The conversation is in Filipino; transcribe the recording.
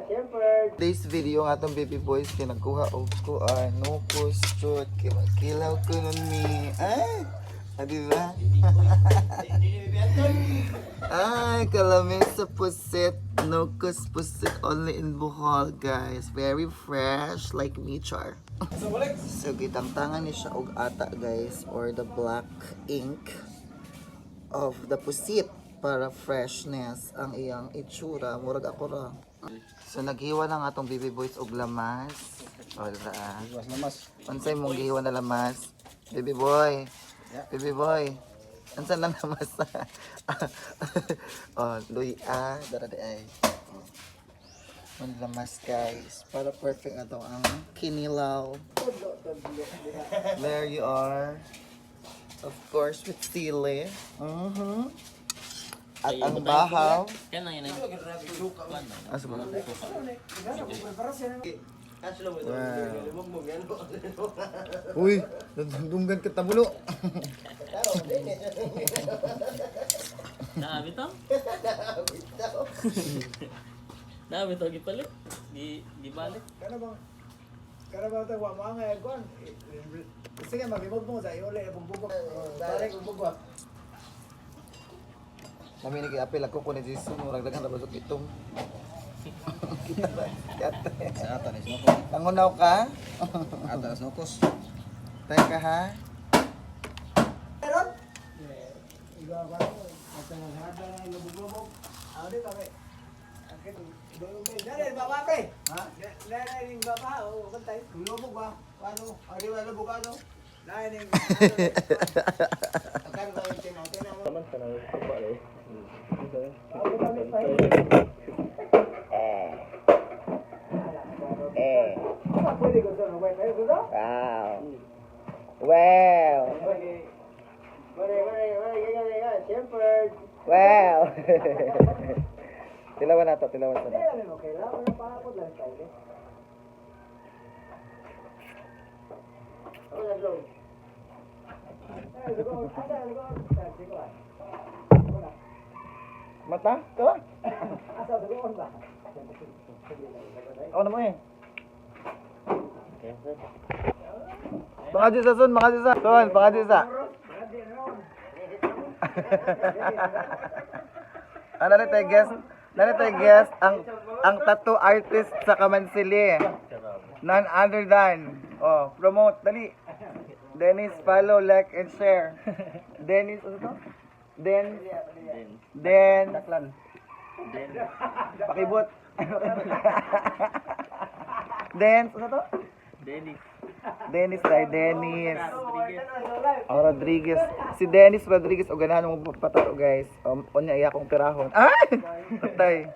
Today's video nga itong baby boys kinagkuha og ko no post-shoot kilaw ko nun mi diba? Ay, kalamig sa pusit. No kus pusit only in Bohol, guys. Very fresh, like me, char. So, gitangtangan ni siya og ata, guys, or the black ink of the pusit para freshness ang iyang itsura. Murag ako ra. So, naghiwa na nga tong baby boys og lamas. O, lamas. Unsay mong gihiwa na lamas? Baby boy. Baby boy. Ansan lang lamas na? Oh, luya. Dara di ay. Ang lamas, guys. Para perfect na to ang kinilaw. There you are. Of course, with sili. At ang bahaw. Yan lang yan. Asa ba? Uy, dunggan kita bulu. Dami to? Dami to gipalit. Gibalik. Karena bang tahu wa mga kon. Sige magibog mo sa iyo le bumbugok. Balik bumbugok. Kami nag-apel ako kung nagsisun, murag dagan ra basok itong. Sa atas ni Nokos. Pangunaw ka? Atas Nokos. Teka ha? Meron? Iba ba ko? At ang hada na lubog-lubog. Ano di kami? Akin dali baba pre. Ha? Dali ning baba o kantay. Lubog ba? Paano? Ari ba lubog ano? Dali ning akan ba yung tinaw mo? Taman ka na ba eh? Ako kami pa. Pwede ko sa mabay tayo ko daw? Wow. Wow. Siyempre. Wow. Tilawan na to, tilawan to na. Kailangan ng pakapot lang tayo. Ako nag-load. Mata? Ito? Asa doon ba? Ako na mo eh. Makadisa son, makadisa. Son, makadisa. Ano na tayo guest? Ano tayo guest? Ang tattoo artist sa Kamansili. None other than. Oh, promote. Dali. Dennis, follow, like, and share. Dennis, ano to? Den. Daklan. Pakibot. Den, ano to? Dennis. Dennis tayo, Dennis. Oh, Rodriguez. Si Dennis Rodriguez, o ganahan mo patato, guys. Onya iya kong pirahon. Ay! Patay.